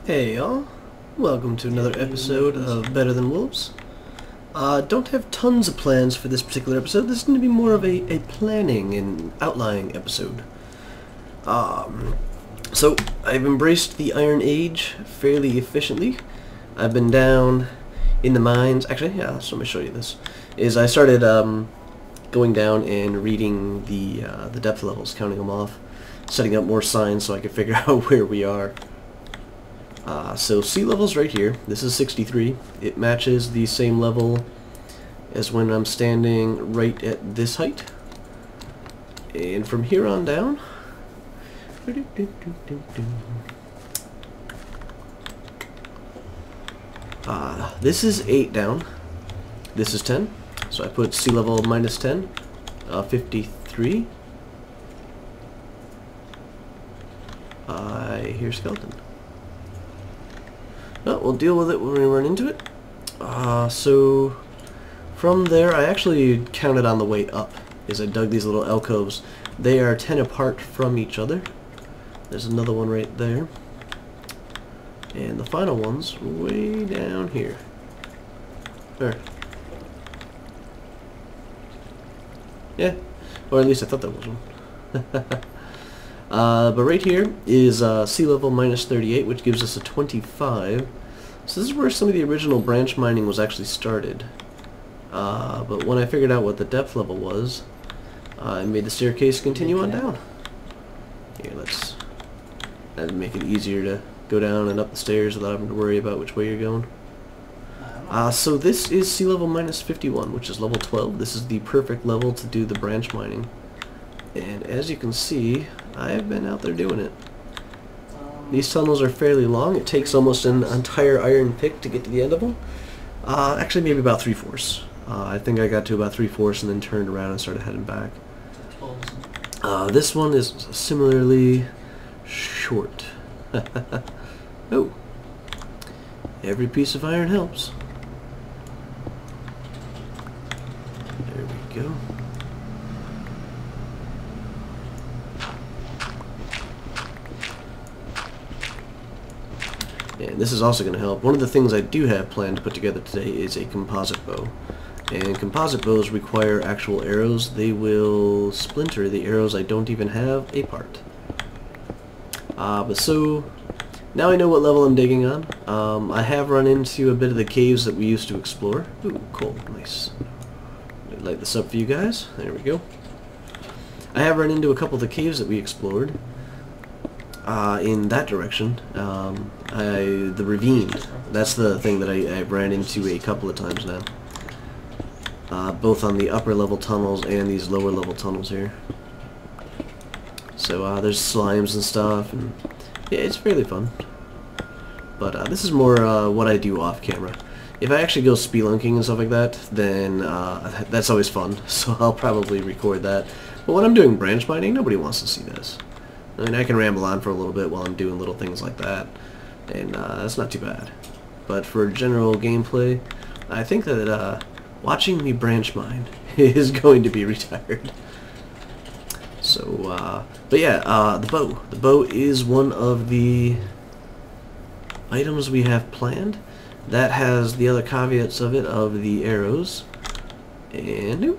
Hey y'all, welcome to another episode of Better Than Wolves. Don't have tons of plans for this particular episode. This is going to be more of a planning and outlining episode. So I've embraced the Iron Age fairly efficiently. I've been down in the mines. Actually, yeah, so let me show you this. I started going down and reading the depth levels, counting them off, setting up more signs so I could figure out where we are. So sea level's right here. This is 63. It matches the same level as when I'm standing right at this height. And from here on down, this is 8 down. This is 10. So I put sea level minus 10, 53. I hear skeleton. No, we'll deal with it when we run into it. So from there, I actually counted on the way up as I dug these little alcoves. They are 10 apart from each other. There's another one right there. And the final one's way down here. There. Yeah, or at least I thought that was one. But right here is sea level minus 38, which gives us a 25. So this is where some of the original branch mining was actually started. But when I figured out what the depth level was, I made the staircase continue on down. Here, that'd make it easier to go down and up the stairs without having to worry about which way you're going. So this is sea level minus 51, which is level 12. This is the perfect level to do the branch mining. And as you can see, I've been out there doing it. These tunnels are fairly long. It takes almost an entire iron pick to get to the end of them. Actually, maybe about 3/4. I think I got to about 3/4 and then turned around and started heading back. This one is similarly short. Oh, every piece of iron helps. There we go. And this is also going to help. One of the things I do have planned to put together today is a composite bow. And composite bows require actual arrows. They will splinter the arrows I don't even have a part. But so, now I know what level I'm digging on. I have run into a bit of the caves that we used to explore. Ooh, cool, nice. Let me light this up for you guys. There we go. I have run into a couple of the caves that we explored. In that direction, the ravine, that's the thing that I ran into a couple of times now. Both on the upper level tunnels and these lower level tunnels here. So there's slimes and stuff, and yeah, it's fairly fun. But this is more what I do off camera. If I actually go spelunking and stuff like that, then that's always fun, so I'll probably record that. But when I'm doing branch mining, nobody wants to see this. I mean, I can ramble on for a little bit while I'm doing little things like that, and that's not too bad. But for general gameplay, I think that watching me branch mine is going to be retired. So, but yeah, the bow. The bow is one of the items we have planned. That has the other caveats of it, of the arrows. And,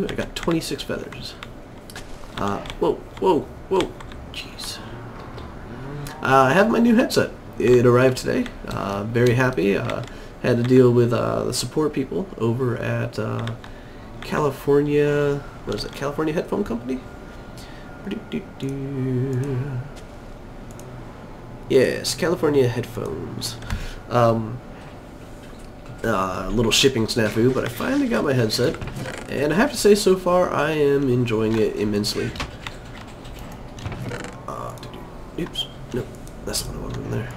I got 26 feathers. Whoa, whoa, whoa. Jeez. I have my new headset. It arrived today. Very happy. Had to deal with the support people over at California. What is it? California Headphone Company. Yes, California Headphones. Little shipping snafu, but I finally got my headset, and I have to say, so far I am enjoying it immensely. Oops, nope, that's not the one in there.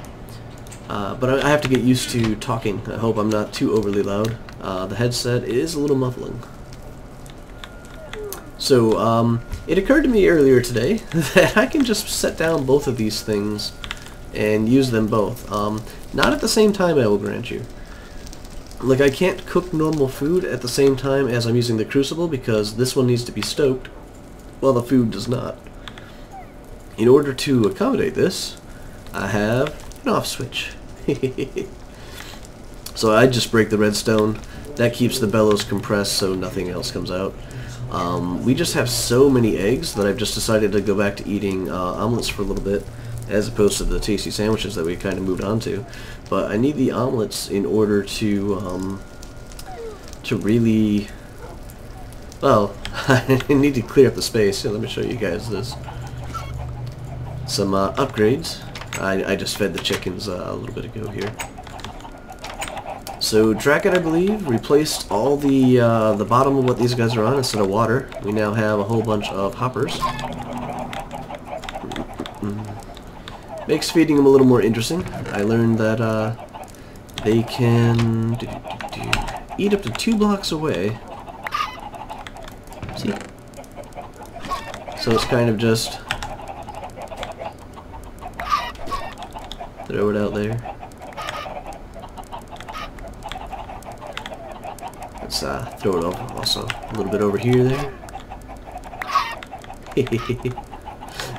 But I have to get used to talking. I hope I'm not too overly loud. The headset is a little muffling. So, it occurred to me earlier today that I can just set down both of these things and use them both. Not at the same time, I will grant you. Like, I can't cook normal food at the same time as I'm using the crucible because this one needs to be stoked while the food does not. In order to accommodate this, I have an off switch. So I just break the redstone. That keeps the bellows compressed so nothing else comes out. We just have so many eggs that I've just decided to go back to eating omelets for a little bit, as opposed to the tasty sandwiches that we kind of moved on to. But I need the omelets in order to really, well, I need to clear up the space. Here, let me show you guys this. Some upgrades. I just fed the chickens a little bit ago here. So Draken, I believe, replaced all the bottom of what these guys are on instead of water. We now have a whole bunch of hoppers. Makes feeding them a little more interesting. I learned that they can eat up to 2 blocks away. See? So it's kind of just throw it out there. Let's throw it over also a little bit over here there.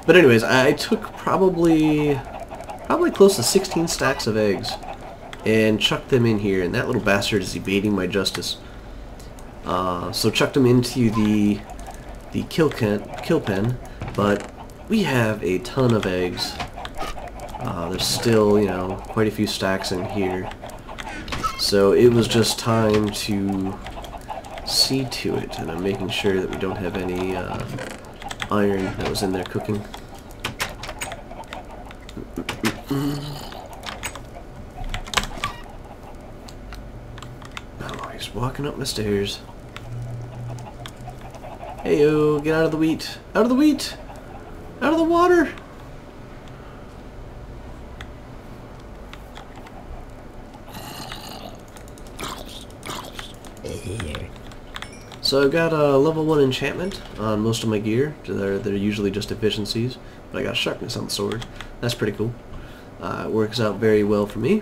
But anyways, I took probably close to 16 stacks of eggs and chucked them in here, and that little bastard is evading my justice. So chucked them into the kill pen, but we have a ton of eggs. There's still, you know, quite a few stacks in here. So it was just time to see to it, and I'm making sure that we don't have any iron that was in there cooking. Oh, he's walking up my stairs. Heyo, get out of the wheat! Out of the wheat! Out of the water! So I've got a level 1 enchantment on most of my gear. They're usually just efficiencies, but I got sharpness on the sword. That's pretty cool. It works out very well for me.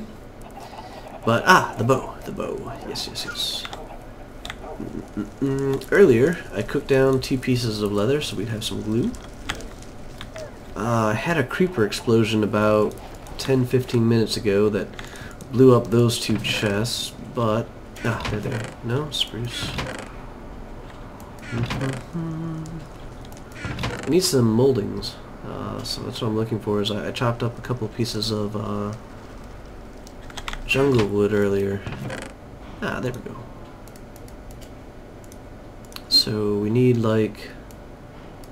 But the bow, yes. Earlier I cooked down 2 pieces of leather so we'd have some glue. I had a creeper explosion about 10-15 minutes ago that blew up those 2 chests, but they're there. No, spruce. I need some moldings, so that's what I'm looking for. Is I chopped up a couple pieces of jungle wood earlier. There we go. So we need like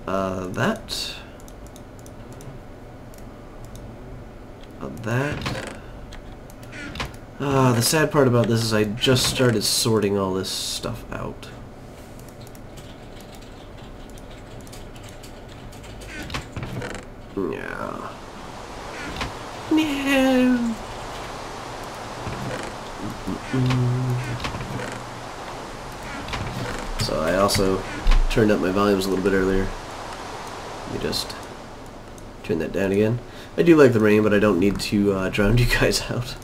that, that. The sad part about this is I just started sorting all this stuff out. Yeah. No. So I also turned up my volumes a little bit earlier. Let me just turn that down again. I do like the rain, but I don't need to drown you guys out.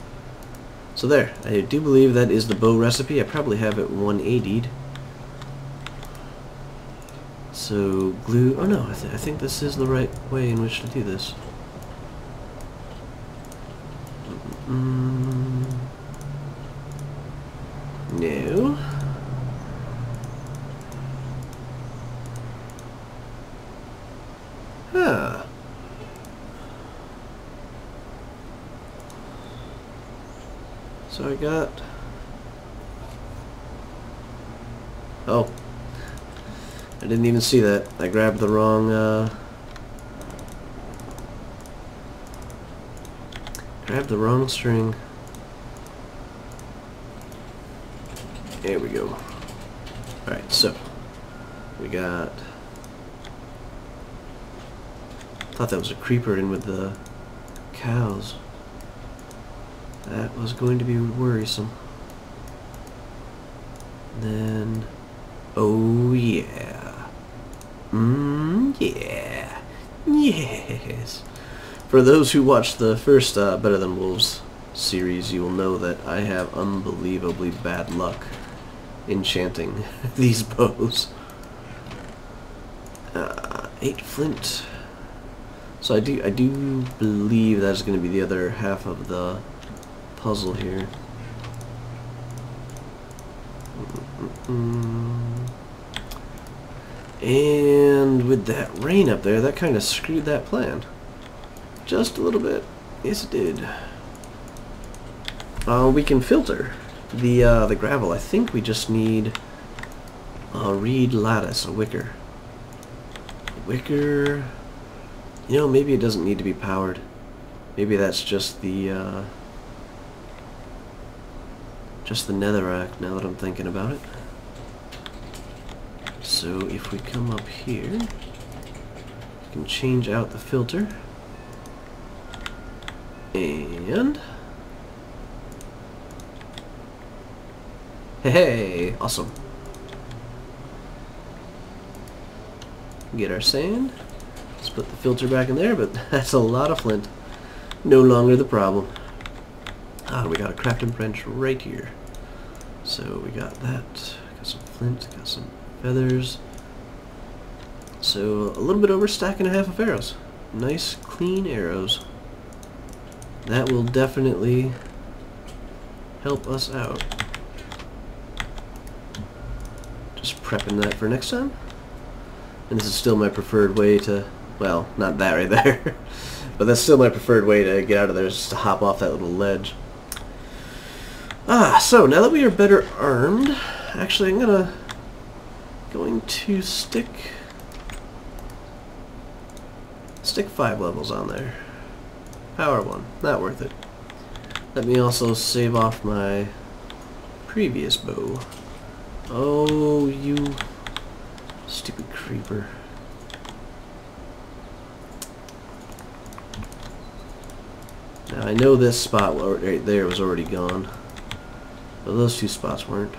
So there. I do believe that is the bow recipe. I probably have it 180'd. So glue. Oh no, I think this is the right way in which to do this. No. Huh. So I got. Oh. I didn't even see that. I grabbed the wrong, string. There we go. Alright, so we got. Thought that was a creeper in with the cows. That was going to be worrisome. Then, oh yeah. Yeah. Yes. For those who watched the first Better Than Wolves series, you will know that I have unbelievably bad luck enchanting these bows. 8 flint. So I do believe that's going to be the other half of the puzzle here. And with that rain up there, that kind of screwed that plan. Just a little bit. Yes, it did. We can filter the gravel. I think we just need a reed lattice, a wicker. Wicker. You know, maybe it doesn't need to be powered. Maybe that's just the netherrack, now that I'm thinking about it. So if we come up here, we can change out the filter. And hey, awesome. Get our sand. Let's put the filter back in there, but that's a lot of flint. No longer the problem. We got a crafting bench right here. So we got that. Got some flint, got some feathers. So a little bit over stack and a half of arrows. Nice, clean arrows. That will definitely help us out. Just prepping that for next time. And this is still my preferred way to, well, not that right there, but that's still my preferred way to get out of there, is just to hop off that little ledge. So now that we are better armed, actually I'm going to stick 5 levels on there. Power 1, not worth it. Let me also save off my previous bow. Oh, you stupid creeper. Now I know this spot right there was already gone, but those two spots weren't.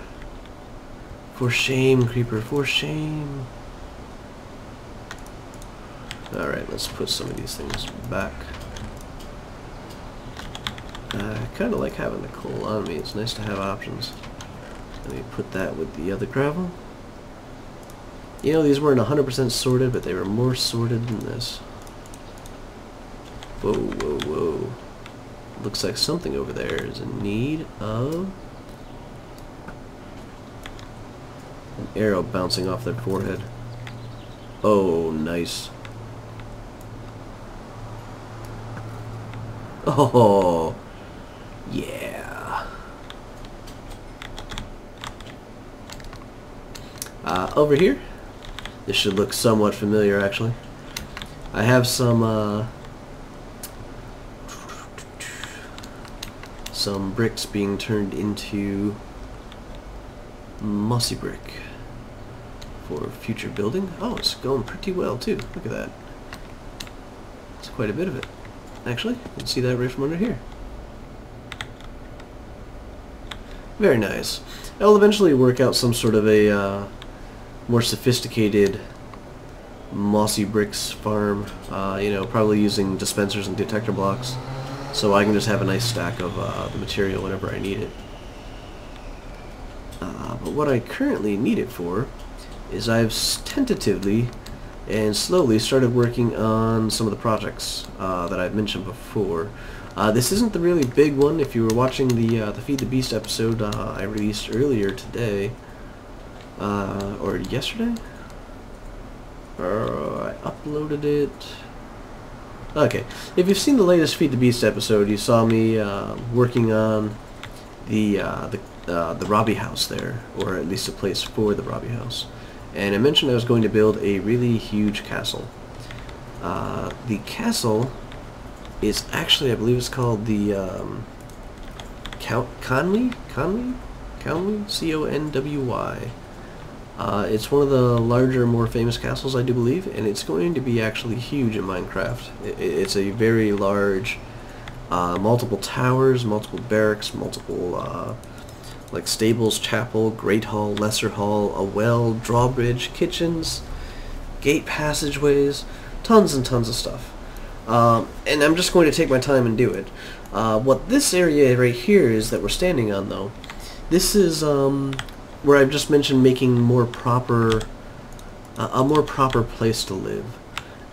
For shame, creeper, for shame. Alright, let's put some of these things back. I kind of like having the coal on me. It's nice to have options. Let me put that with the other gravel. You know, these weren't 100% sorted, but they were more sorted than this. Whoa, whoa, whoa. Looks like something over there is in need of an arrow bouncing off their forehead. Oh, nice. Oh, yeah. Over here, this should look somewhat familiar, actually. I have some bricks being turned into mossy brick for future building. Oh, it's going pretty well too. Look at that. It's quite a bit of it. Actually, you can see that right from under here. Very nice. I'll eventually work out some sort of a more sophisticated mossy bricks farm, you know, probably using dispensers and detector blocks, so I can just have a nice stack of the material whenever I need it. But what I currently need it for is I've tentatively and slowly started working on some of the projects that I've mentioned before. This isn't the really big one. If you were watching the Feed the Beast episode I released earlier today, or yesterday? I uploaded it. Okay, if you've seen the latest Feed the Beast episode, you saw me working on the Robbie house there, or at least a place for the Robbie house. And I mentioned I was going to build a really huge castle. The castle is actually, I believe it's called the Conwy? C-O-N-W-Y. It's one of the larger, more famous castles, I do believe, and it's going to be actually huge in Minecraft. It's a very large, multiple towers, multiple barracks, multiple like stables, chapel, great hall, lesser hall, a well, drawbridge, kitchens, gate passageways, tons and tons of stuff. And I'm just going to take my time and do it. What this area right here is that we're standing on, though, this is where I've just mentioned making more proper, a more proper place to live.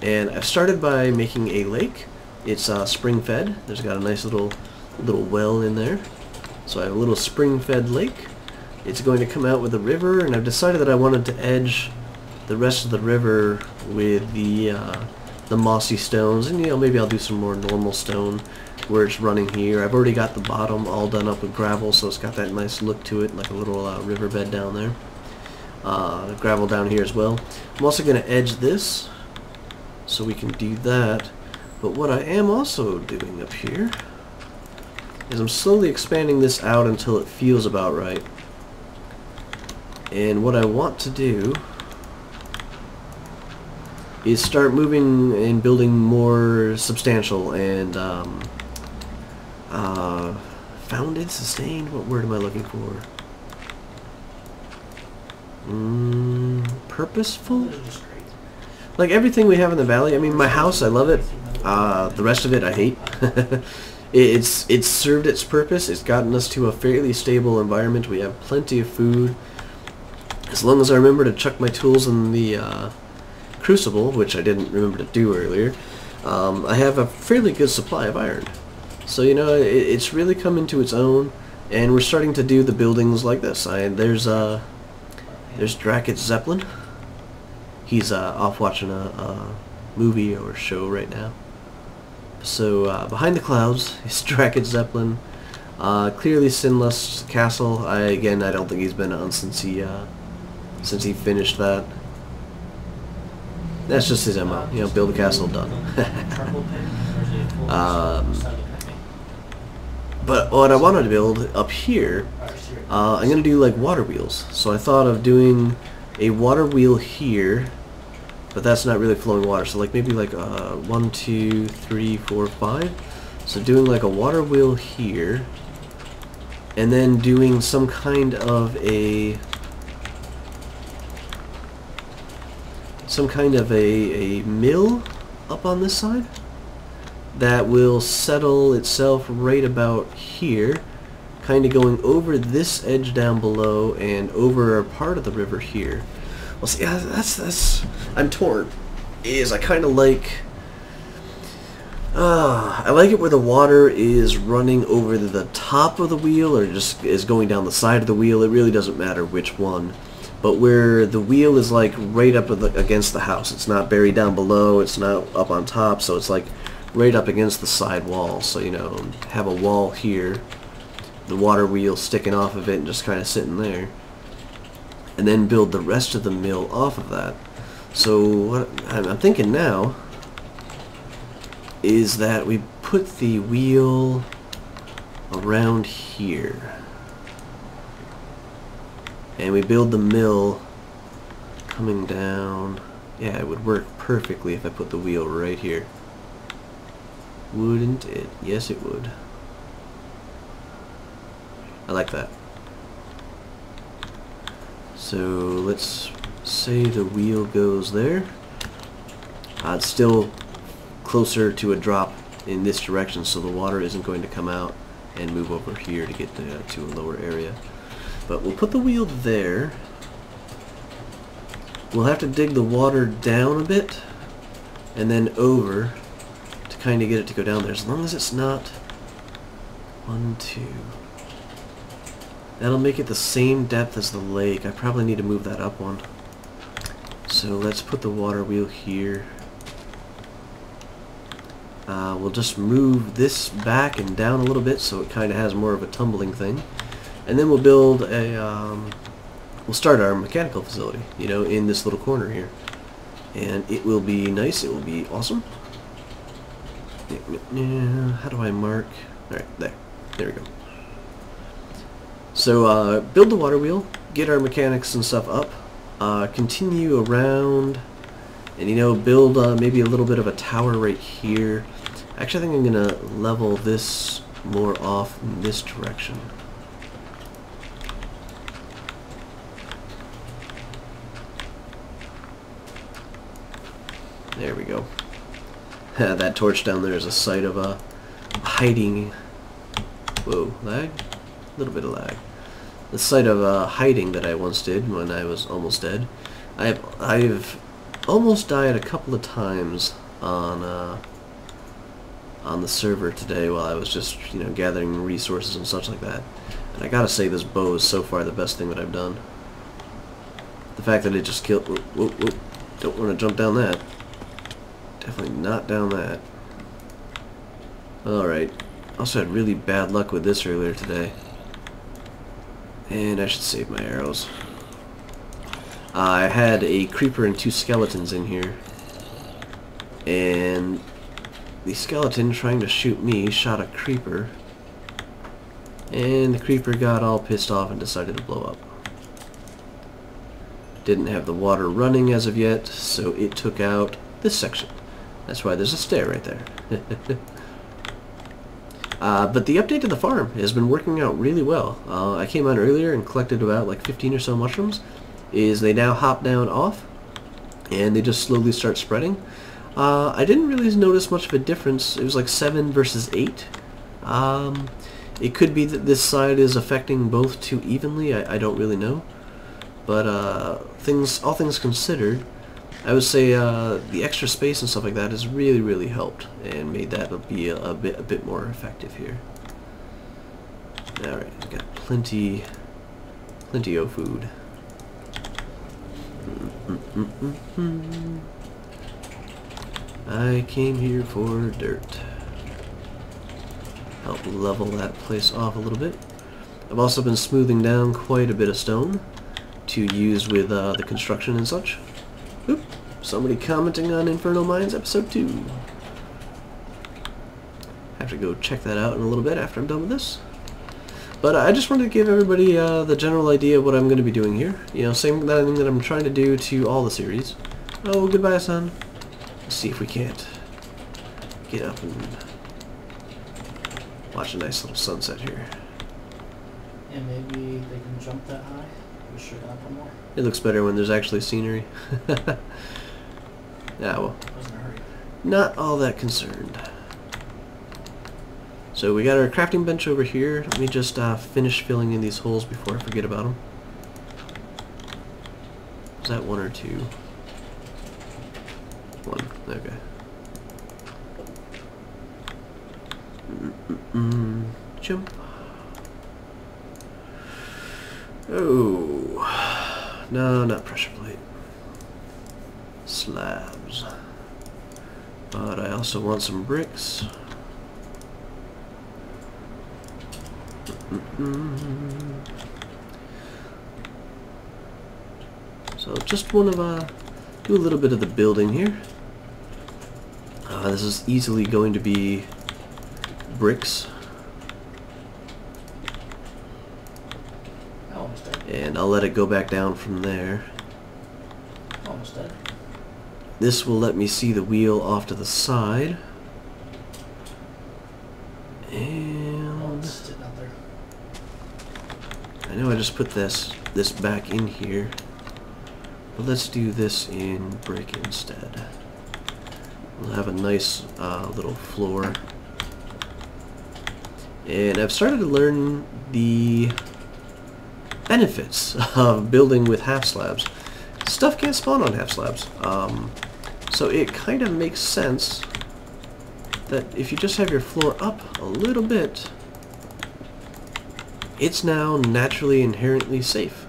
And I've started by making a lake. It's spring-fed. There's got a nice little well in there. So I have a little spring-fed lake. It's going to come out with a river, and I've decided that I wanted to edge the rest of the river with the mossy stones, and maybe I'll do some more normal stone where it's running here. I've already got the bottom all done up with gravel, so it's got that nice look to it, like a little riverbed down there. Gravel down here as well. I'm also going to edge this, so we can do that. But what I am also doing up here is I'm slowly expanding this out until it feels about right. And what I want to do is start moving and building more substantial and founded, sustained, what word am I looking for? Purposeful? Like everything we have in the valley. I mean, my house, I love it. The rest of it, I hate. It's served its purpose. It's gotten us to a fairly stable environment. We have plenty of food. As long as I remember to chuck my tools in the crucible, which I didn't remember to do earlier, I have a fairly good supply of iron. So, it's really come into its own, and we're starting to do the buildings like this. There's Dracket Zeppelin. He's off watching a movie or show right now. So, behind the clouds is Dracket Zeppelin. Clearly Sinlust's castle. I don't think he's been on since he finished that. That's just his MO. Build a castle, done. But what I wanted to build up here, I'm going to do like water wheels. So I thought of doing a water wheel here, but that's not really flowing water. So like maybe like 1, 2, 3, 4, 5. So doing like a water wheel here, and then doing some kind of a mill up on this side that will settle itself right about here, kind of going over this edge down below and over a part of the river here. Well, see, that's I'm torn. I kind of like I like it where the water is running over the top of the wheel or just is going down the side of the wheel. It really doesn't matter which one. But where the wheel is like right up against the house. It's not buried down below, it's not up on top, so it's like right up against the side wall. So, have a wall here, the water wheel sticking off of it and just kind of sitting there. And then build the rest of the mill off of that. So what I'm thinking now is that we put the wheel around here. And we build the mill coming down. Yeah, it would work perfectly if I put the wheel right here. Wouldn't it? Yes, it would. I like that. So let's say the wheel goes there. It's still closer to a drop in this direction, so the water isn't going to come out and move over here to get to a lower area. But we'll put the wheel there. We'll have to dig the water down a bit and then over to kind of get it to go down there. As long as it's not 1, 2. That'll make it the same depth as the lake. I probably need to move that up one. So let's put the water wheel here. We'll just move this back and down a little bit so it kind of has more of a tumbling thing. And then we'll build we'll start our mechanical facility, in this little corner here. And it will be nice, it will be awesome. How do I mark? Alright, there we go. So, build the water wheel, get our mechanics and stuff up, continue around, and build maybe a little bit of a tower right here. Actually, I think I'm going to level this more off in this direction. There we go. That torch down there is a site of hiding. Whoa, lag? A little bit of lag. The site of hiding that I once did when I was almost dead. I've almost died a couple of times on the server today while I was just, you know, gathering resources and such like that. And I gotta say, this bow is so far the best thing that I've done. The fact that it just killed... Whoop, whoop, whoop. Don't want to jump down that. Definitely not down that. Alright. Also had really bad luck with this earlier today. And I should save my arrows. I had a creeper and 2 skeletons in here. And the skeleton trying to shoot me shot a creeper. And the creeper got all pissed off and decided to blow up. Didn't have the water running as of yet, so it took out this section. That's why there's a stair right there. But the update to the farm has been working out really well. I came on earlier and collected about like 15 or so mushrooms. They now hop down off, and they just slowly start spreading. I didn't really notice much of a difference. It was like 7 versus 8. It could be that this side is affecting both too evenly. I don't really know. But all things considered, I would say the extra space and stuff like that has really, really helped and made that be a bit more effective here. All right, we got plenty of food. I came here for dirt. Help level that place off a little bit. I've also been smoothing down quite a bit of stone to use with the construction and such. Oop, somebody commenting on Infernal Mines episode 2. Have to go check that out in a little bit after I'm done with this. But I just wanted to give everybody the general idea of what I'm going to be doing here. You know, same thing that I'm trying to do to all the series. Oh, goodbye, son. Let's see if we can't get up and watch a nice little sunset here. Yeah, maybe they can jump that high. We should up one more. It looks better when there's actually scenery. Yeah, well, Wasn't a hurry. not all that concerned. So we got our crafting bench over here. Let me just finish filling in these holes before I forget about them. Is that 1 or 2? 1. Okay. Jump. Oh, no, not pressure plate. Slabs. But I also want some bricks. So just want to do a little bit of the building here. This is easily going to be bricks. Almost dead. And I'll let it go back down from there. Almost dead. This will let me see the wheel off to the side. And It's sitting out there. I know I just put this back in here, but let's do this in brick instead. We'll have a nice little floor. And I've started to learn the benefits of building with half slabs. Stuff can't spawn on half slabs. So it kind of makes sense that if you just have your floor up a little bit, it's now naturally inherently safe.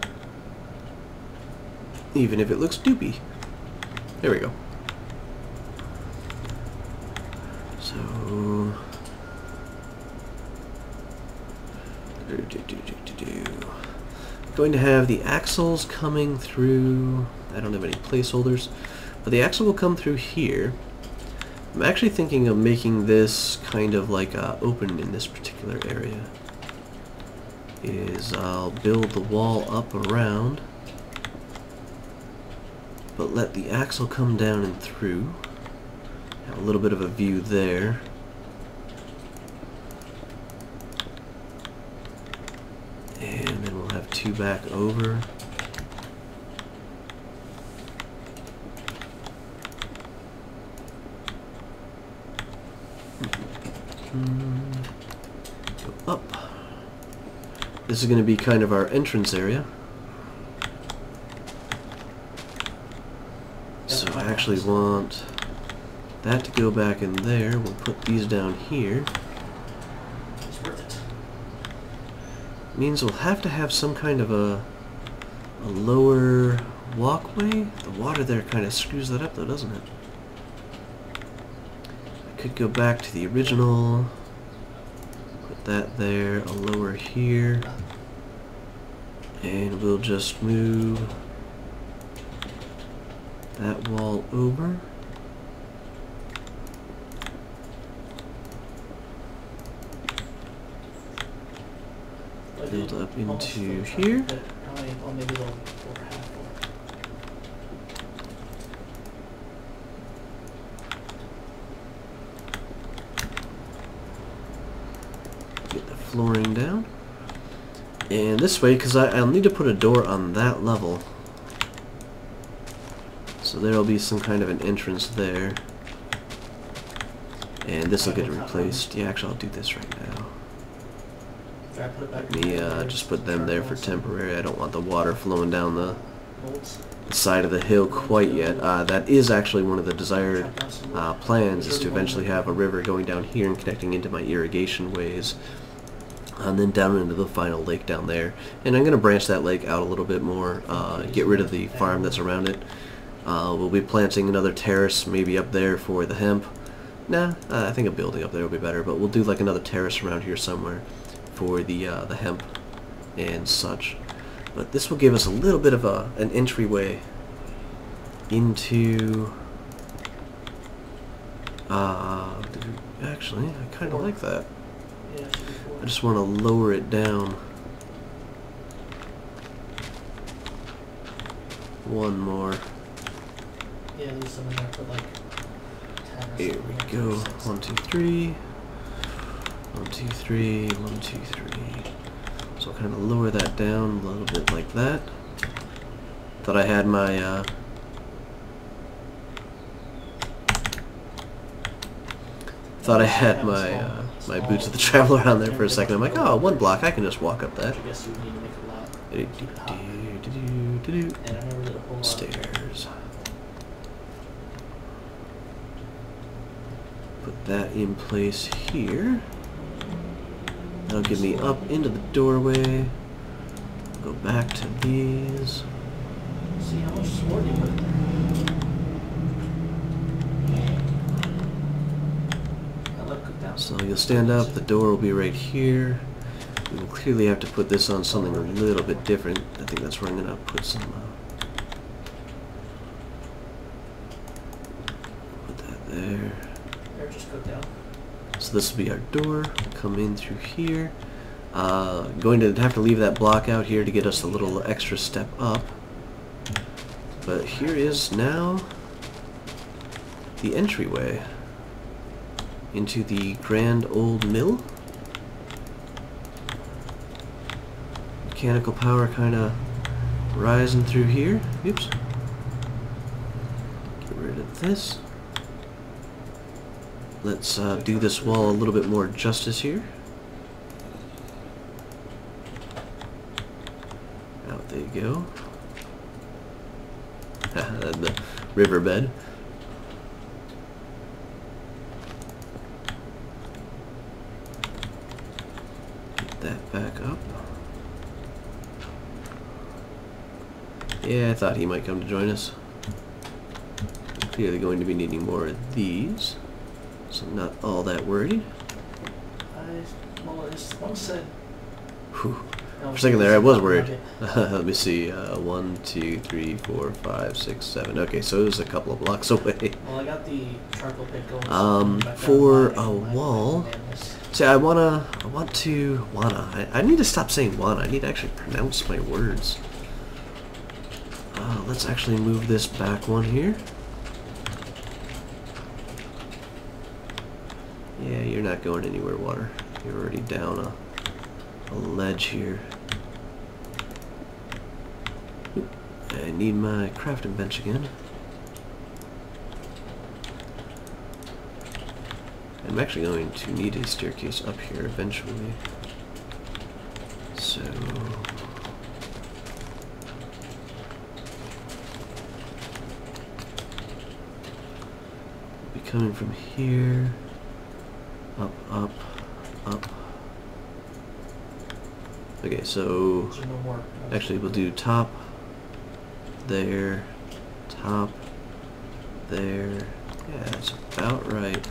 Even if it looks doopy. There we go. So going to have the axles coming through. I don't have any placeholders, but the axle will come through here. I'm actually thinking of making this kind of like open in this particular area. I'll build the wall up around, but let the axle come down and through. Have a little bit of a view there. And then we'll have 2 back over. Go up. This is going to be kind of our entrance area. So I actually want that to go back in there. We'll put these down here. It's worth it. Means we'll have to have some kind of a lower walkway. The water there kind of screws that up though, doesn't it? I could go back to the original, put that there, a lower here, and we'll just move that wall over. Build up into here. Or maybe they'll over half. Get the flooring down. And this way, because I'll need to put a door on that level. So there'll be some kind of an entrance there. And this will get replaced. Yeah, actually I'll do this right now. Let me just put them there for temporary. I don't want the water flowing down the side of the hill quite yet. That is actually one of the desired plans, is to eventually have a river going down here and connecting into my irrigation ways. And then down into the final lake down there. And I'm going to branch that lake out a little bit more, get rid of the farm that's around it. We'll be planting another terrace maybe up there for the hemp. Nah, I think a building up there will be better, but we'll do like another terrace around here somewhere for the hemp and such. But this will give us a little bit of an entryway into... actually, I kind of like that. I just want to lower it down one more. Yeah, there's some in there for like 10 or Here we go. 1, 2, 3. 1, 2, 3. 1, 2, 3. So I'll kind of lower that down a little bit like that. Thought I had my my boots of the traveler on there for a second. I'm like, oh, one block, I can just walk up that. Stairs. Put that in place here. That'll get me up into the doorway. Go back to these. See how much sword you put there. So you'll stand up, the door will be right here. We will clearly have to put this on something a little bit different. I think that's where I'm going to put some... put that there. Just go down. So this will be our door. Come in through here. Going to have to leave that block out here to get us a little extra step up. But here is now the entryway into the grand old mill. Mechanical power kind of rising through here. Oops. Get rid of this. Let's do this wall a little bit more justice here. Out they go. The riverbed. Get that back up. Yeah, I thought he might come to join us. Clearly going to be needing more of these. So I'm not all that worried. One said... Whew. For a second there, I was worried. Let me see. 1, 2, 3, 4, 5, 6, 7. Okay, so it was a couple of blocks away. Well, I got the charcoal pit going. For a wall. See, I need to stop saying wanna. I need to actually pronounce my words. Let's actually move this back one here. Yeah, you're not going anywhere, water. You're already down a ledge here. Oop, I need my crafting bench again. I'm actually going to need a staircase up here eventually. So... coming from here, up, up, up. Okay, so There's no more. actually we'll do top, there, top, there. Yeah, that's about right.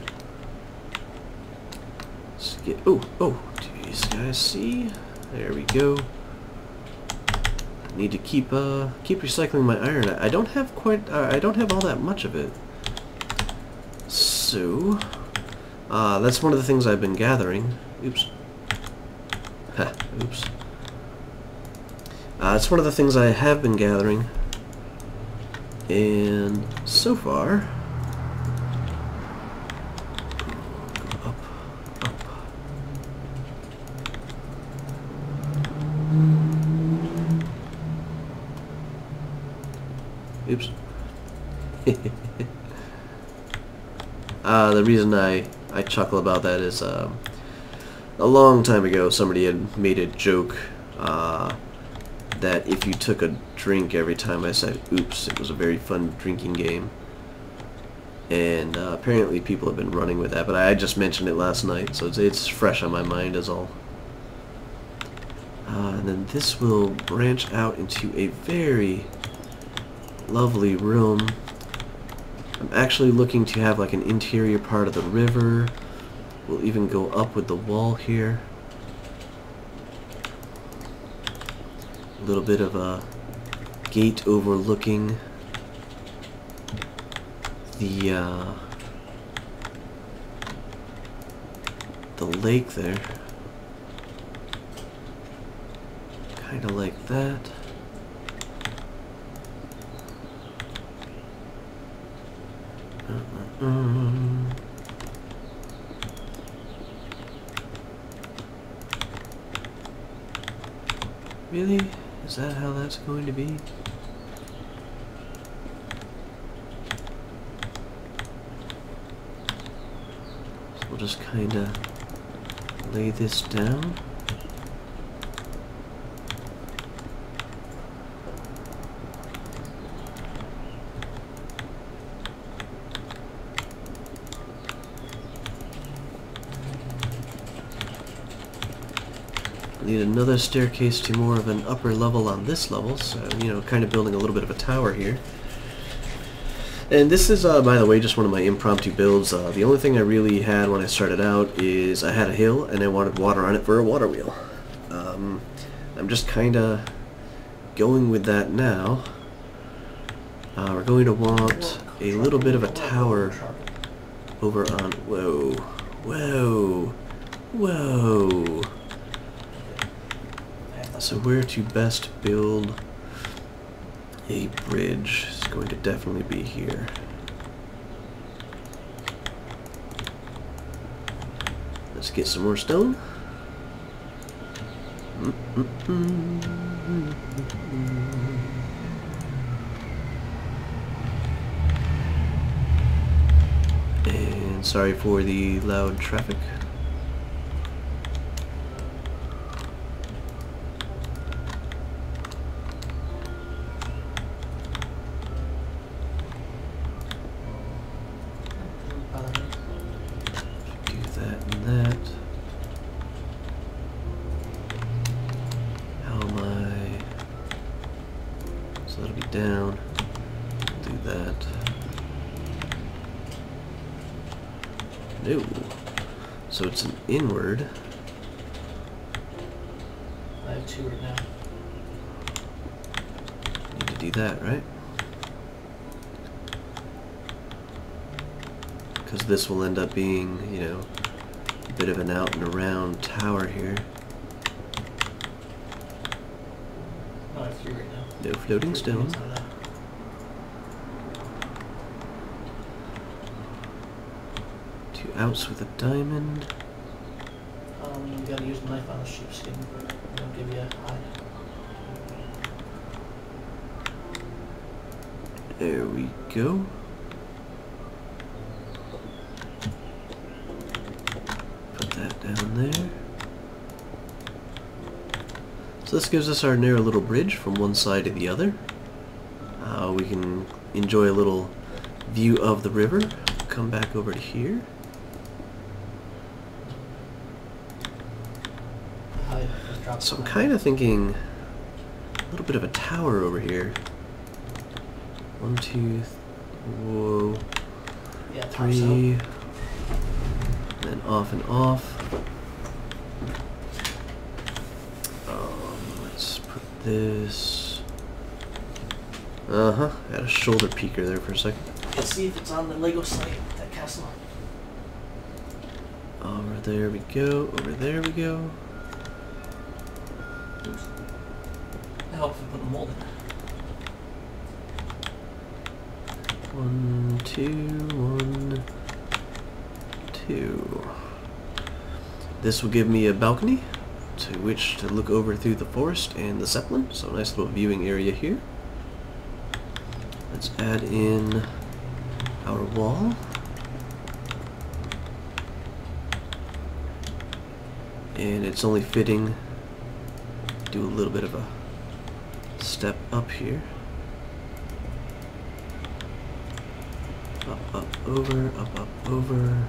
Let's get, oh, do you guys see? There we go. I need to keep recycling my iron. I don't have I don't have all that much of it. So, that's one of the things I've been gathering. Oops. Ha, oops. That's one of the things I have been gathering. And so far, go up, up. Oops. The reason I chuckle about that is a long time ago somebody had made a joke that if you took a drink every time I said oops, it was a very fun drinking game. And apparently people have been running with that, but I just mentioned it last night, so it's fresh on my mind as all. And then this will branch out into a very lovely room. I'm actually looking to have like an interior part of the river. We'll even go up with the wall here. A little bit of a gate overlooking the lake there. Kind of like that. Really? Is that how that's going to be? So we'll just kind of lay this down. Need another staircase to more of an upper level on this level, so, you know, kind of building a little bit of a tower here. And this is, by the way, just one of my impromptu builds. The only thing I really had when I started out is I had a hill and I wanted water on it for a water wheel. I'm just kind of going with that now. We're going to want a little bit of a tower over on... Whoa. Whoa. Whoa. So where to best build a bridge is going to definitely be here. Let's get some more stone. And sorry for the loud traffic. So that'll be down. Do that. No. So it's an inward. I have 2 right now. Need to do that, right? Because this will end up being, you know, a bit of an out and around tower here. I have 3 right now. No floating stone. Two outs with a diamond. You gotta use the knife on the sheepskin. It'll give you a hide. There we go. Put that down there. So this gives us our narrow little bridge from one side to the other. We can enjoy a little view of the river. come back over to here. So I'm kind of thinking a little bit of a tower over here. 1, 2, whoa, Yeah, 3, then off and off. Let's put this. Had a shoulder peeker there for a second. Let's see if it's on the Lego site, that castle. Over there we go. Over there we go. Oops. That helps if we put the mold in. 1, 2, 1, 2. This will give me a balcony to which to look over through the forest and the Zeppelin. So a nice little viewing area here. Let's add in our wall. And it's only fitting to do a little bit of a step up here. Up, up, over, up, up, over.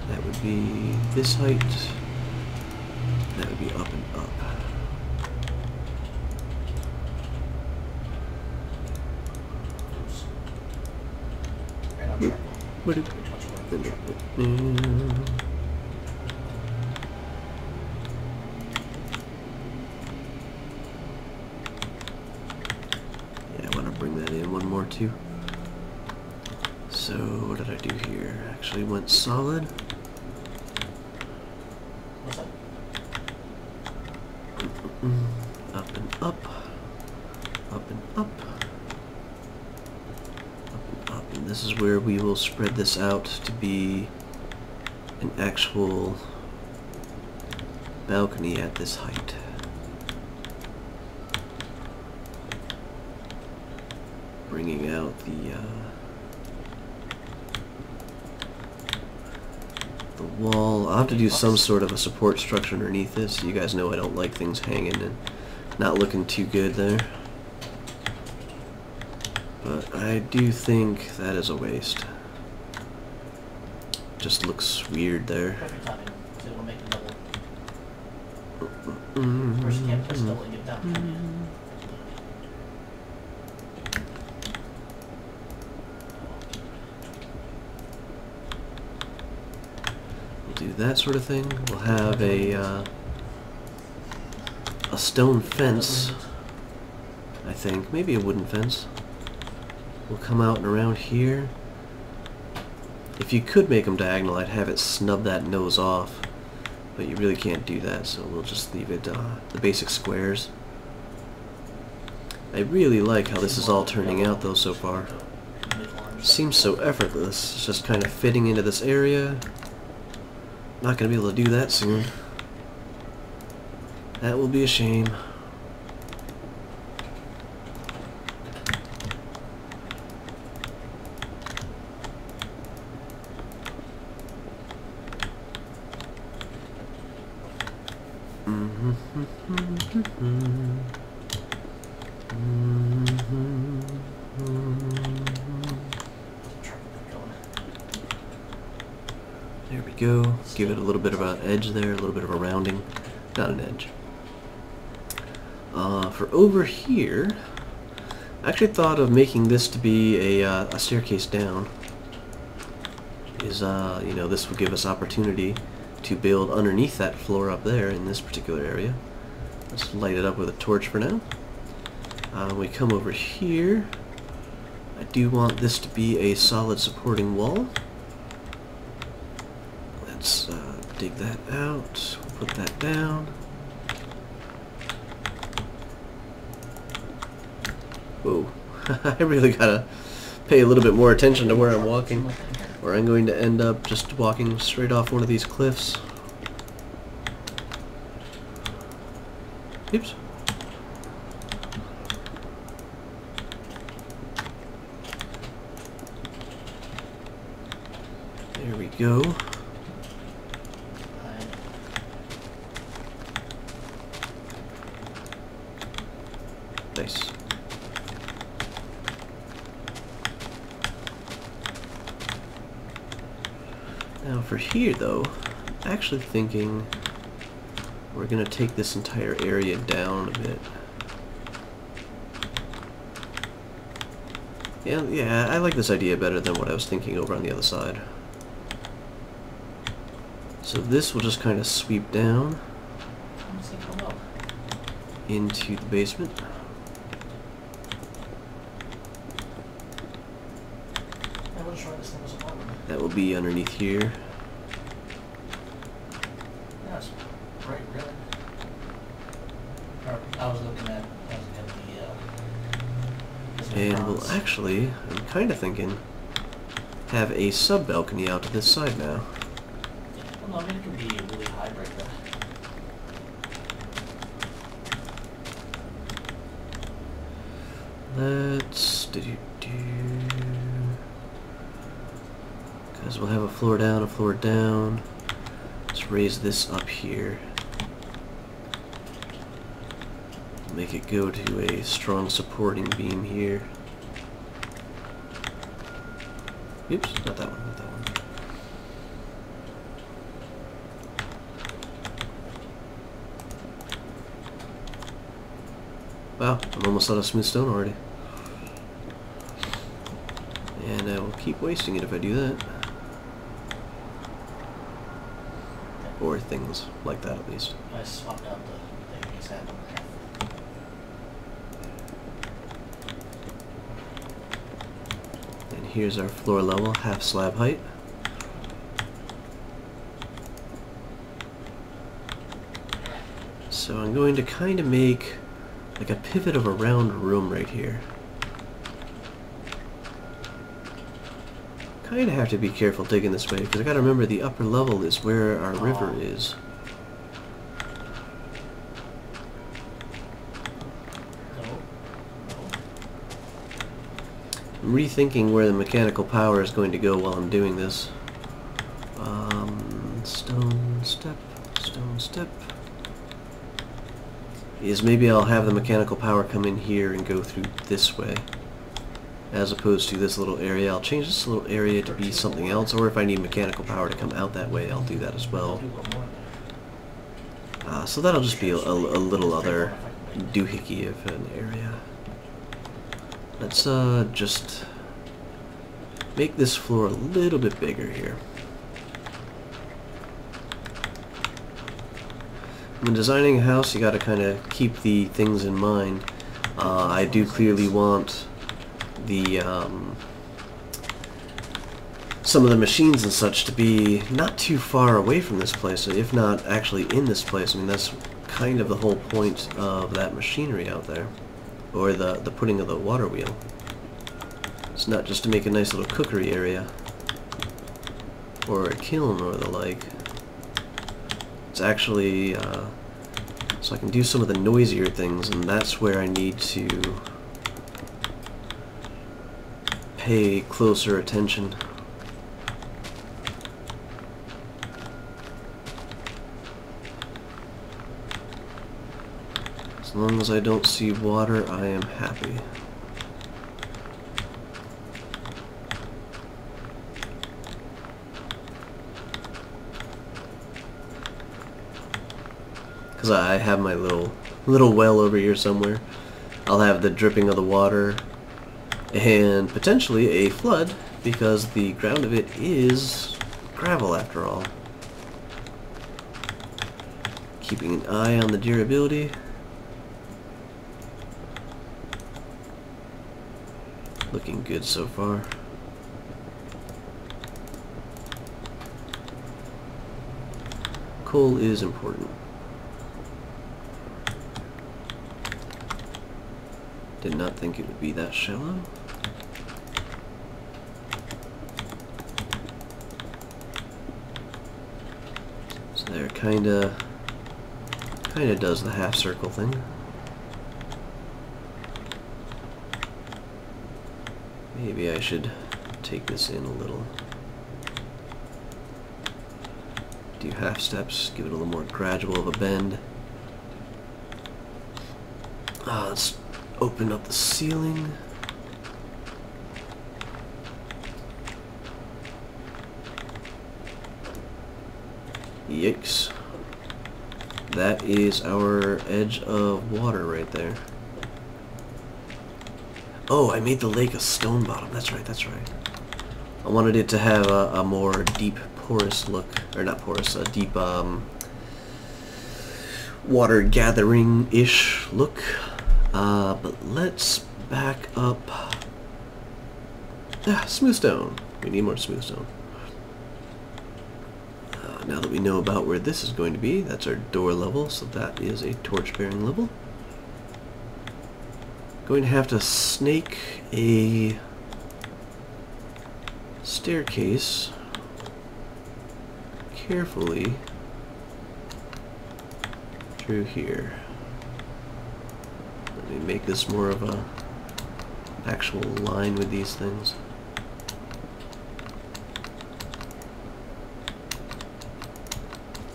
That would be this height. That would be up and up. Yeah, I want to bring that in one more too. So what did I do here? Actually went solid. What's that? Up and up. Up and up. And this is where we will spread this out to be an actual balcony at this height. Bringing out the wall. I'll have to do some sort of a support structure underneath this. You guys know I don't like things hanging and not looking too good there. But I do think that is a waste. Just looks weird there. Perfect timing, so it'll make it double. First you can't press double and get down, can you? We'll do that sort of thing. We'll have a stone fence, I think. Maybe a wooden fence. We'll come out and around here. If you could make them diagonal, I'd have it snub that nose off, but you really can't do that, so we'll just leave it the basic squares. I really like how this is all turning out though so far. Seems so effortless. It's just kind of fitting into this area. Not gonna be able to do that soon. That will be a shame. There we go. Give it a little bit of an edge there, a little bit of a rounding. Not an edge. For over here, I actually thought of making this to be a staircase down. You know, this will give us opportunity to build underneath that floor up there in this particular area. Let's light it up with a torch for now. We come over here. I do want this to be a solid supporting wall. Let's dig that out, put that down. Whoa, I really gotta pay a little bit more attention to where I'm walking, or I'm going to end up just walking straight off one of these cliffs. Oops. There we go. Nice. Now for here though, actually thinking we're gonna take this entire area down a bit. Yeah, I like this idea better than what I was thinking over on the other side. So this will just kind of sweep down into the basement. That will be underneath here. That's right, really. I was looking at the. And we'll actually, I'm kind of thinking, have a sub-balcony out to this side now. Well, no, I mean, it could be a really high breaker. Let's because we'll have a floor down, a floor down. Let's raise this up here. Make it go to a strong supporting beam here. Oops, not that one, not that one. Wow, I'm almost out of smooth stone already. And I will keep wasting it if I do that. Or things like that at least. I swapped out the thing he's had over there. And here's our floor level, half slab height. So I'm going to kind of make like a pivot of a round room right here. Kind of have to be careful digging this way because I gotta remember the upper level is where our river is. I'm rethinking where the mechanical power is going to go while I'm doing this. Stone step. Is maybe I'll have the mechanical power come in here and go through this way, as opposed to this little area. I'll change this little area to be something else, or if I need mechanical power to come out that way, I'll do that as well. So that'll just be a little other doohickey of an area. Let's just make this floor a little bit bigger here. When designing a house, you gotta kind of keep the things in mind. I do clearly want the some of the machines and such to be not too far away from this place, if not actually in this place. I mean, that's kind of the whole point of that machinery out there, or the putting of the water wheel. It's not just to make a nice little cookery area or a kiln or the like. It's actually so I can do some of the noisier things, and that's where I need to pay closer attention. As long as I don't see water, I am happy. Because I have my little well over here somewhere. I'll have the dripping of the water and potentially a flood, because the ground of it is gravel after all. Keeping an eye on the durability. Looking good so far. Coal is important. Did not think it would be that shallow. So there, kinda does the half circle thing. Maybe I should take this in a little. Do half steps, give it a little more gradual of a bend. Let's open up the ceiling. Yikes. That is our edge of water right there. Oh, I made the lake a stone bottom. That's right, that's right. I wanted it to have a more deep, porous look. Or not porous, a deep, water gathering-ish look. But let's back up. Smooth stone. We need more smooth stone. Now that we know about where this is going to be, that's our door level, so that is a torch-bearing level. Going to have to snake a staircase carefully through here. Let me make this more of a actual line with these things.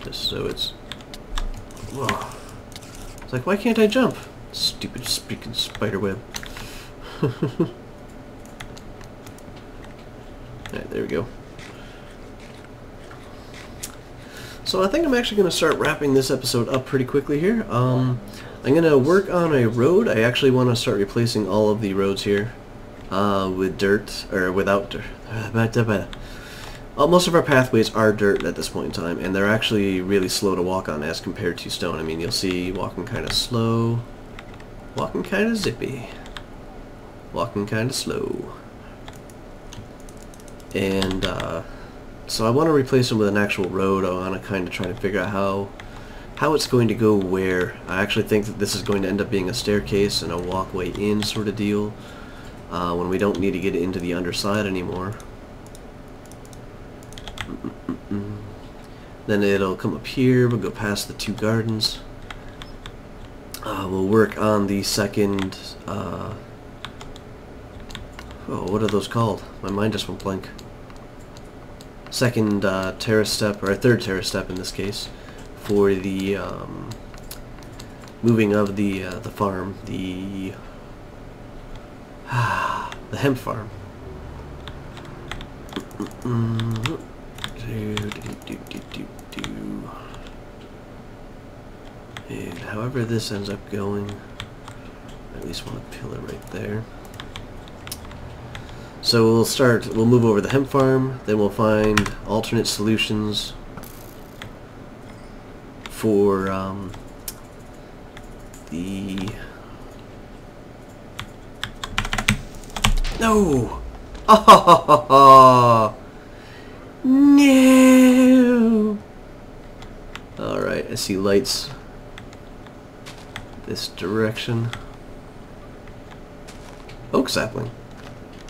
Just so it's... Whoa. It's like, why can't I jump? Stupid freaking spider web. Alright, there we go. So I think I'm actually going to start wrapping this episode up pretty quickly here. I'm going to work on a road. I actually want to start replacing all of the roads here with dirt, or without dirt. Most of our pathways are dirt at this point in time, and they're actually really slow to walk on as compared to stone. I mean, you'll see walking kind of slow, walking kind of zippy, walking kind of slow. And so I want to replace them with an actual road. I want to kind of try to figure out how it's going to go where. I actually think that this is going to end up being a staircase and a walkway in sort of deal when we don't need to get into the underside anymore. Then it'll come up here, we'll go past the two gardens. We'll work on the second, oh, what are those called? My mind just went blank. Second terrace step, or third terrace step in this case, for the moving of the farm, the hemp farm. And however this ends up going, I at least want a pillar right there. So we'll move over the hemp farm, then we'll find alternate solutions for the... No! Oh! No! Alright, I see lights this direction. Oak sapling.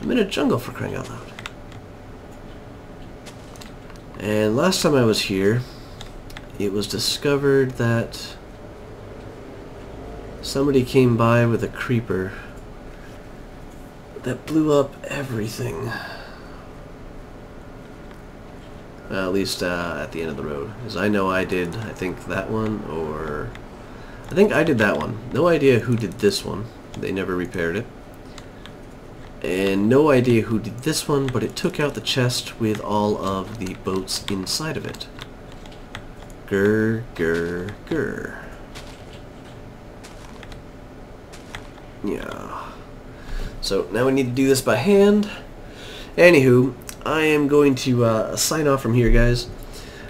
I'm in a jungle, for crying out loud. And last time I was here, it was discovered that somebody came by with a creeper that blew up everything. At least at the end of the road. As I know I did, I think that one, or... I think I did that one. No idea who did this one. They never repaired it. And no idea who did this one, but it took out the chest with all of the boats inside of it. Grr, grr, grr. Yeah. So now we need to do this by hand. Anywho, I am going to sign off from here, guys.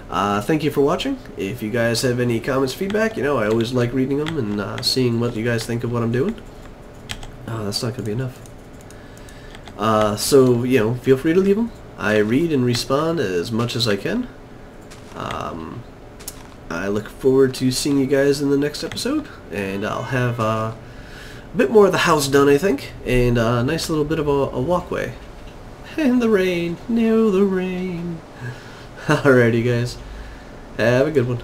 Thank you for watching. If you guys have any comments, feedback, you know, I always like reading them and seeing what you guys think of what I'm doing. That's not going to be enough. So, you know, feel free to leave them. I read and respond as much as I can. I look forward to seeing you guys in the next episode, and I'll have a bit more of the house done, I think, and a nice little bit of a walkway. And the rain, no, the rain. Alrighty, guys. Have a good one.